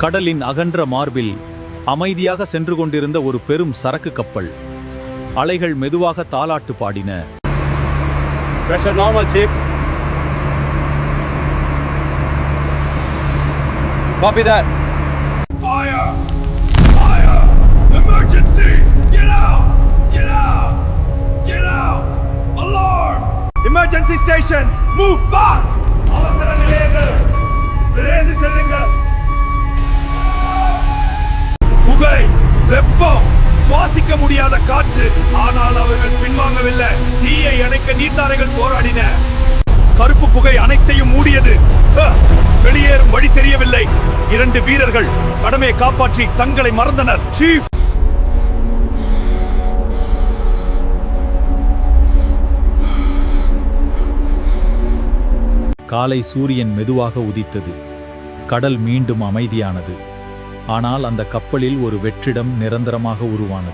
கடலின் அகன்ற மார்பில் அமைதியாக சென்று கொண்டிருந்த ஒரு பெரும் சரக்கு கப்பல். அலைகள் மெதுவாக தாலாட்டு பாடின. Pressure normal, Chief. Copy that. Fire! Fire! Emergency! Get out! Get out! Get out! Alarm! Emergency stations! Move fast! அவசர நிலையங்கள் விரைந்து செல்லுங்கள். புகை, வெப்பம், சுவாசிக்க முடியாத காற்று. ஆனால் அவர்கள் பின்வாங்கவில்லை. தீயை அணைக்க நீர்த்தாரைகள் போராடின. கருப்பு புகை அனைத்தையும் மூடியது. வெளியேறும் வழி தெரியவில்லை. 2 வீரர்கள் கடமையை காப்பாற்றி தங்களை மறந்தனர். சீஃப், காலை சூரியன் மெதுவாக உதித்தது. கடல் மீண்டும் அமைதியானது. ஆனால் அந்த கப்பலில் ஒரு வெற்றிடம் நிரந்தரமாக உருவானது.